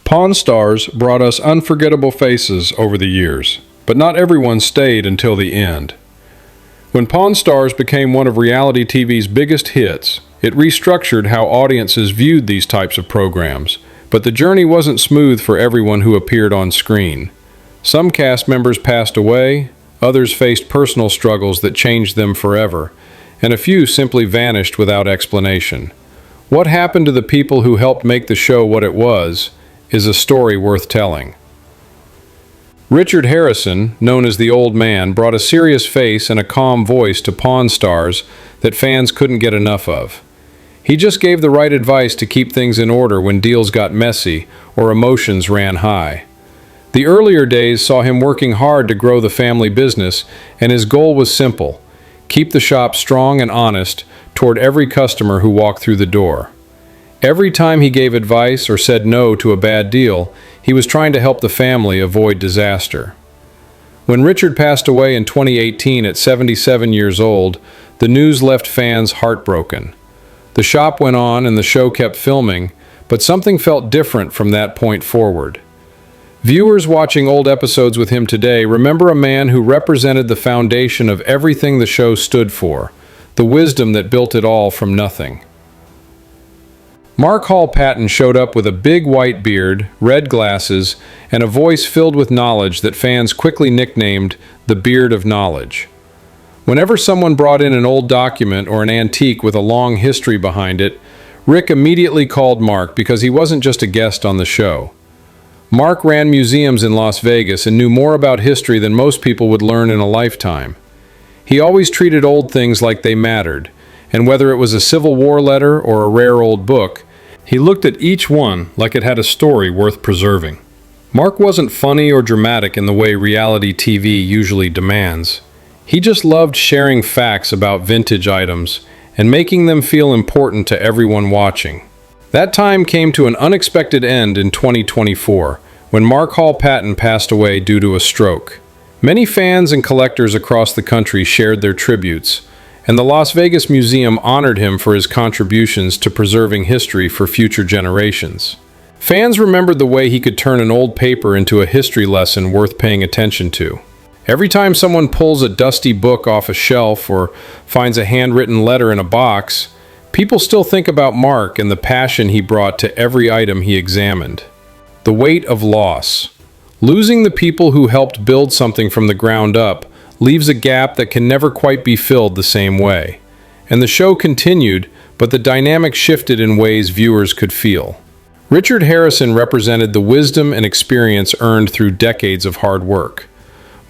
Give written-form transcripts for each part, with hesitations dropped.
Pawn Stars brought us unforgettable faces over the years, but not everyone stayed until the end. When Pawn Stars became one of reality TV's biggest hits, it restructured how audiences viewed these types of programs, but the journey wasn't smooth for everyone who appeared on screen. Some cast members passed away, others faced personal struggles that changed them forever, and a few simply vanished without explanation. What happened to the people who helped make the show what it was is a story worth telling. Richard Harrison, known as the Old Man, brought a serious face and a calm voice to Pawn Stars that fans couldn't get enough of. He just gave the right advice to keep things in order when deals got messy or emotions ran high. The earlier days saw him working hard to grow the family business, and his goal was simple: keep the shop strong and honest toward every customer who walked through the door. Every time he gave advice or said no to a bad deal, he was trying to help the family avoid disaster. When Richard passed away in 2018 at 77 years old, the news left fans heartbroken. The shop went on and the show kept filming, but something felt different from that point forward. Viewers watching old episodes with him today remember a man who represented the foundation of everything the show stood for, the wisdom that built it all from nothing. Mark Hall Patton showed up with a big white beard, red glasses, and a voice filled with knowledge that fans quickly nicknamed the Beard of Knowledge. Whenever someone brought in an old document or an antique with a long history behind it, Rick immediately called Mark because he wasn't just a guest on the show. Mark ran museums in Las Vegas and knew more about history than most people would learn in a lifetime. He always treated old things like they mattered, and whether it was a Civil War letter or a rare old book, he looked at each one like it had a story worth preserving. Mark wasn't funny or dramatic in the way reality TV usually demands. He just loved sharing facts about vintage items and making them feel important to everyone watching. That time came to an unexpected end in 2024, when Mark Hall Patton passed away due to a stroke. Many fans and collectors across the country shared their tributes, and the Las Vegas Museum honored him for his contributions to preserving history for future generations. Fans remembered the way he could turn an old paper into a history lesson worth paying attention to. Every time someone pulls a dusty book off a shelf or finds a handwritten letter in a box, people still think about Mark and the passion he brought to every item he examined. The weight of loss. Losing the people who helped build something from the ground up leaves a gap that can never quite be filled the same way. And the show continued, but the dynamic shifted in ways viewers could feel. Richard Harrison represented the wisdom and experience earned through decades of hard work.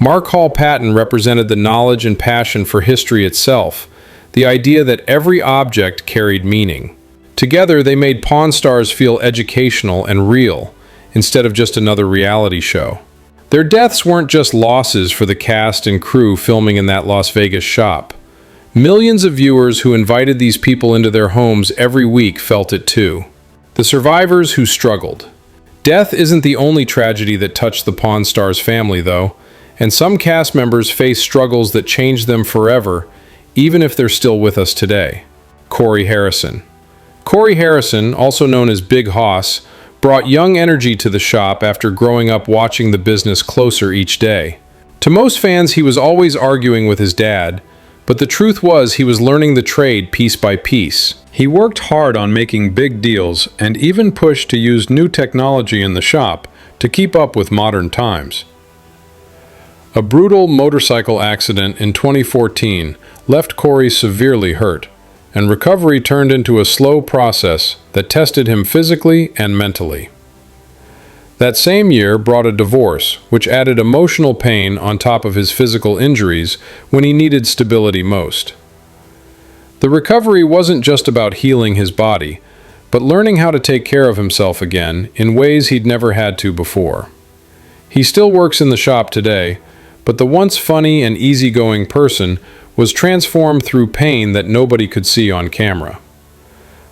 Mark Hall Patton represented the knowledge and passion for history itself, the idea that every object carried meaning. Together, they made Pawn Stars feel educational and real, instead of just another reality show. Their deaths weren't just losses for the cast and crew filming in that Las Vegas shop. Millions of viewers who invited these people into their homes every week felt it too. The survivors who struggled. Death isn't the only tragedy that touched the Pawn Stars family, though, and some cast members face struggles that changed them forever, even if they're still with us today. Cory Harrison. Cory Harrison, also known as Big Hoss, brought young energy to the shop after growing up watching the business closer each day. To most fans, he was always arguing with his dad, but the truth was he was learning the trade piece by piece. He worked hard on making big deals and even pushed to use new technology in the shop to keep up with modern times. A brutal motorcycle accident in 2014 left Cory severely hurt, and recovery turned into a slow process that tested him physically and mentally. That same year brought a divorce, which added emotional pain on top of his physical injuries when he needed stability most. The recovery wasn't just about healing his body, but learning how to take care of himself again in ways he'd never had to before. He still works in the shop today, but the once funny and easygoing person was transformed through pain that nobody could see on camera.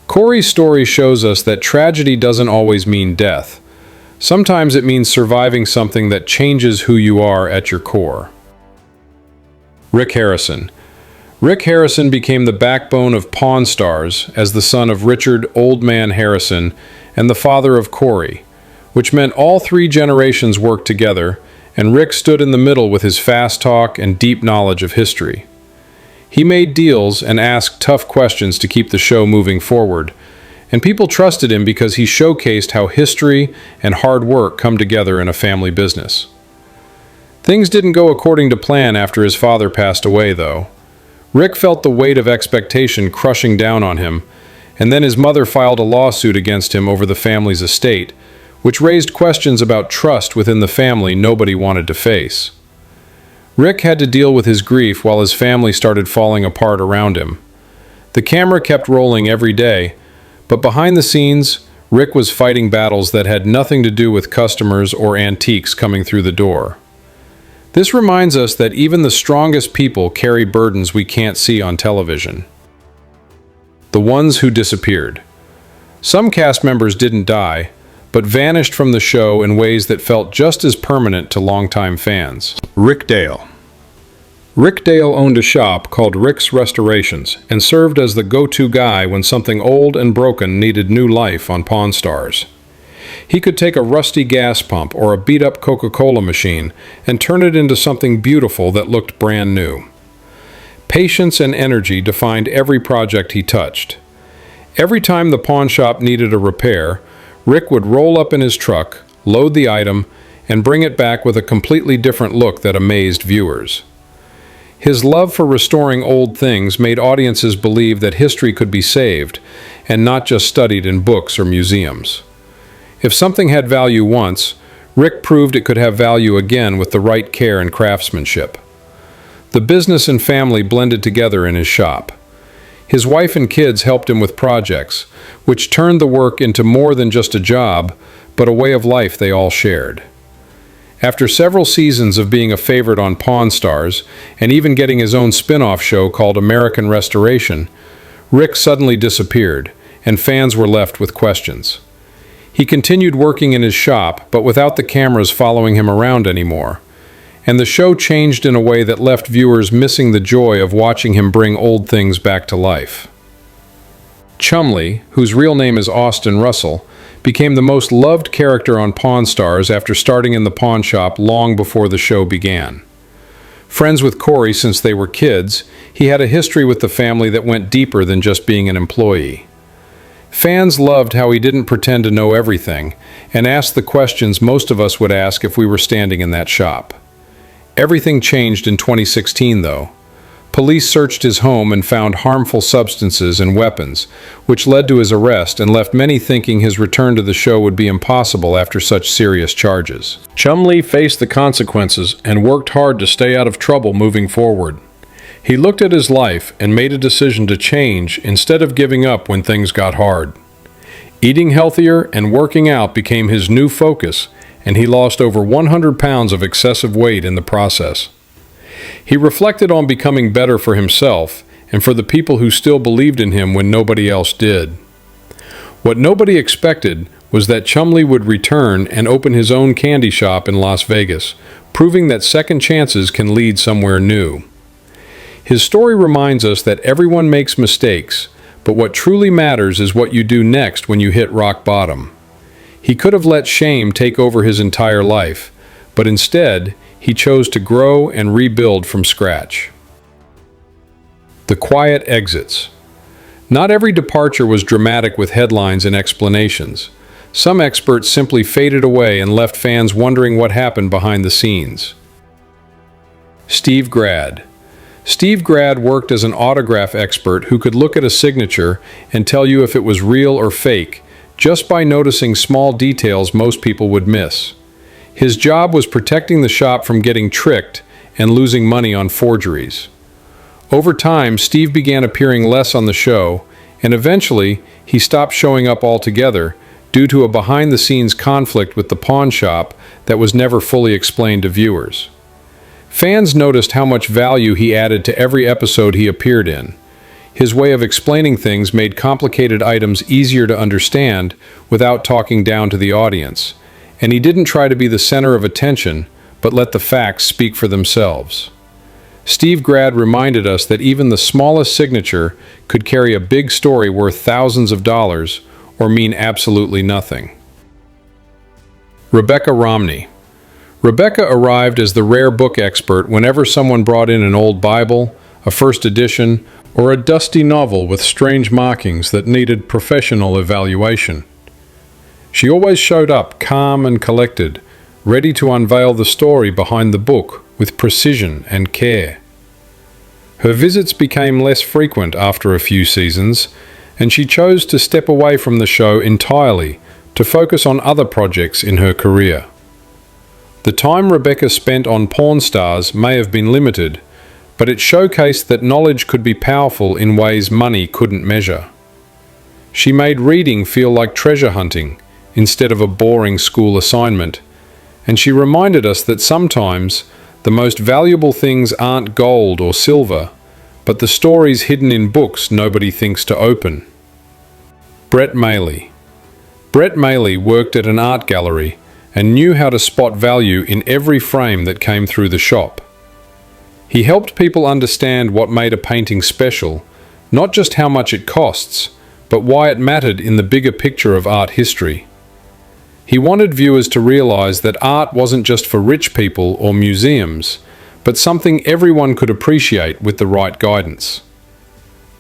Cory's story shows us that tragedy doesn't always mean death. Sometimes it means surviving something that changes who you are at your core. Rick Harrison. Rick Harrison became the backbone of Pawn Stars as the son of Richard "Old Man" Harrison and the father of Cory. which meant all three generations worked together, and Rick stood in the middle with his fast talk and deep knowledge of history. He made deals and asked tough questions to keep the show moving forward, and people trusted him because he showcased how history and hard work come together in a family business. Things didn't go according to plan after his father passed away, though. Rick felt the weight of expectation crushing down on him, and then his mother filed a lawsuit against him over the family's estate, which raised questions about trust within the family nobody wanted to face. Rick had to deal with his grief while his family started falling apart around him. The camera kept rolling every day, but behind the scenes, Rick was fighting battles that had nothing to do with customers or antiques coming through the door. This reminds us that even the strongest people carry burdens we can't see on television. The ones who disappeared. Some cast members didn't die, but vanished from the show in ways that felt just as permanent to longtime fans. Rick Dale. Rick Dale owned a shop called Rick's Restorations and served as the go-to guy when something old and broken needed new life on Pawn Stars. He could take a rusty gas pump or a beat-up Coca-Cola machine and turn it into something beautiful that looked brand new. Patience and energy defined every project he touched. Every time the pawn shop needed a repair, Rick would roll up in his truck, load the item, and bring it back with a completely different look that amazed viewers. His love for restoring old things made audiences believe that history could be saved, and not just studied in books or museums. If something had value once, Rick proved it could have value again with the right care and craftsmanship. The business and family blended together in his shop. His wife and kids helped him with projects, which turned the work into more than just a job, but a way of life they all shared. After several seasons of being a favorite on Pawn Stars, and even getting his own spin-off show called American Restoration, Rick suddenly disappeared, and fans were left with questions. He continued working in his shop, but without the cameras following him around anymore. And the show changed in a way that left viewers missing the joy of watching him bring old things back to life. Chumlee, whose real name is Austin Russell, became the most loved character on Pawn Stars after starting in the pawn shop long before the show began. Friends with Cory since they were kids, he had a history with the family that went deeper than just being an employee. Fans loved how he didn't pretend to know everything and asked the questions most of us would ask if we were standing in that shop. Everything changed in 2016, though. Police searched his home and found harmful substances and weapons, which led to his arrest and left many thinking his return to the show would be impossible after such serious charges. Chumlee faced the consequences and worked hard to stay out of trouble moving forward. He looked at his life and made a decision to change instead of giving up when things got hard. Eating healthier and working out became his new focus, and he lost over 100 pounds of excessive weight in the process. He reflected on becoming better for himself and for the people who still believed in him when nobody else did. What nobody expected was that Chumlee would return and open his own candy shop in Las Vegas, proving that second chances can lead somewhere new. His story reminds us that everyone makes mistakes, but what truly matters is what you do next when you hit rock bottom. He could have let shame take over his entire life, but instead, he chose to grow and rebuild from scratch. The quiet exits. Not every departure was dramatic with headlines and explanations. Some experts simply faded away and left fans wondering what happened behind the scenes. Steve Grad. Steve Grad worked as an autograph expert who could look at a signature and tell you if it was real or fake, just by noticing small details most people would miss. His job was protecting the shop from getting tricked and losing money on forgeries. Over time, Steve began appearing less on the show, and eventually, he stopped showing up altogether due to a behind-the-scenes conflict with the pawn shop that was never fully explained to viewers. Fans noticed how much value he added to every episode he appeared in. His way of explaining things made complicated items easier to understand without talking down to the audience, and he didn't try to be the center of attention, but let the facts speak for themselves. Steve Grad reminded us that even the smallest signature could carry a big story worth thousands of dollars or mean absolutely nothing. Rebecca Romney. Rebecca arrived as the rare book expert whenever someone brought in an old Bible, a first edition, or a dusty novel with strange markings that needed professional evaluation. She always showed up calm and collected, ready to unveil the story behind the book with precision and care. Her visits became less frequent after a few seasons, and she chose to step away from the show entirely to focus on other projects in her career. The time Rebecca spent on Pawn Stars may have been limited, but it showcased that knowledge could be powerful in ways money couldn't measure. She made reading feel like treasure hunting instead of a boring school assignment, and she reminded us that sometimes the most valuable things aren't gold or silver, but the stories hidden in books nobody thinks to open. Maly. Brett Maly worked at an art gallery and knew how to spot value in every frame that came through the shop. He helped people understand what made a painting special, not just how much it costs, but why it mattered in the bigger picture of art history. He wanted viewers to realize that art wasn't just for rich people or museums, but something everyone could appreciate with the right guidance.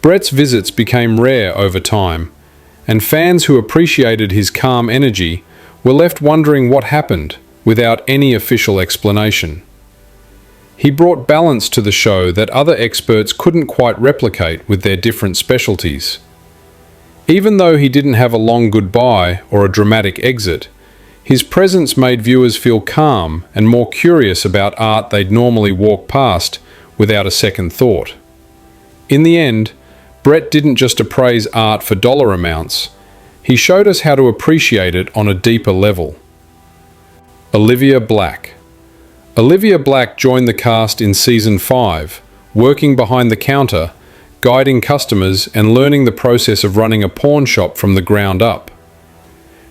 Brett's visits became rare over time, and fans who appreciated his calm energy were left wondering what happened without any official explanation. He brought balance to the show that other experts couldn't quite replicate with their different specialties. Even though he didn't have a long goodbye or a dramatic exit, his presence made viewers feel calm and more curious about art they'd normally walk past without a second thought. In the end, Brett didn't just appraise art for dollar amounts, he showed us how to appreciate it on a deeper level. Olivia Black. Olivia Black joined the cast in Season 5, working behind the counter, guiding customers and learning the process of running a pawn shop from the ground up.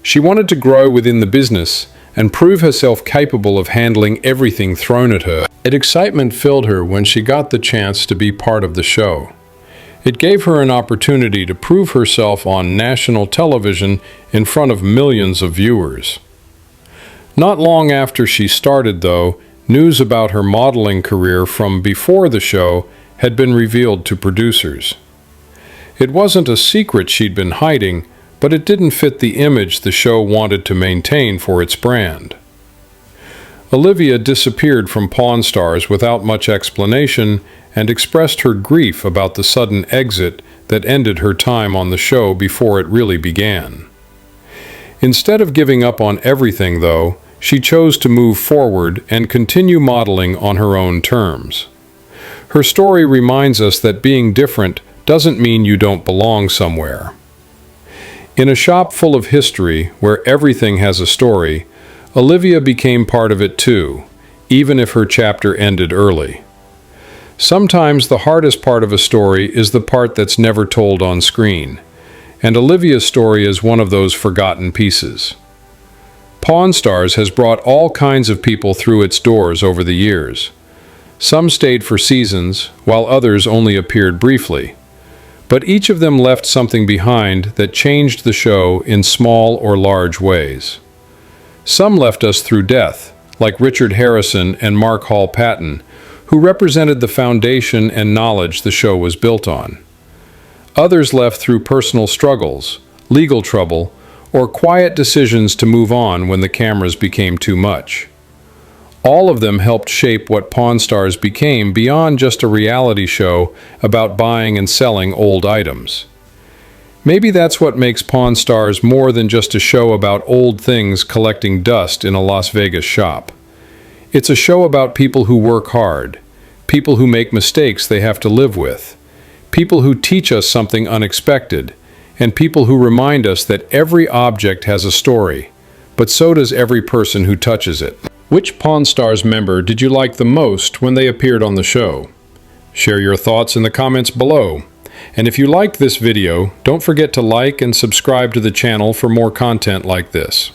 She wanted to grow within the business and prove herself capable of handling everything thrown at her. Excitement filled her when she got the chance to be part of the show. It gave her an opportunity to prove herself on national television in front of millions of viewers. Not long after she started, though, news about her modeling career from before the show had been revealed to producers. It wasn't a secret she'd been hiding, but it didn't fit the image the show wanted to maintain for its brand. Olivia disappeared from Pawn Stars without much explanation and expressed her grief about the sudden exit that ended her time on the show before it really began. Instead of giving up on everything, though, she chose to move forward and continue modeling on her own terms. Her story reminds us that being different doesn't mean you don't belong somewhere. In a shop full of history, where everything has a story, Olivia became part of it too, even if her chapter ended early. Sometimes the hardest part of a story is the part that's never told on screen, and Olivia's story is one of those forgotten pieces. Pawn Stars has brought all kinds of people through its doors over the years. Some stayed for seasons, while others only appeared briefly. But each of them left something behind that changed the show in small or large ways. Some left us through death, like Richard Harrison and Mark Hall Patton, who represented the foundation and knowledge the show was built on. Others left through personal struggles, legal trouble, or quiet decisions to move on when the cameras became too much. All of them helped shape what Pawn Stars became beyond just a reality show about buying and selling old items. Maybe that's what makes Pawn Stars more than just a show about old things collecting dust in a Las Vegas shop. It's a show about people who work hard, people who make mistakes they have to live with, people who teach us something unexpected, and people who remind us that every object has a story, but so does every person who touches it. Which Pawn Stars member did you like the most when they appeared on the show? Share your thoughts in the comments below. And if you liked this video, don't forget to like and subscribe to the channel for more content like this.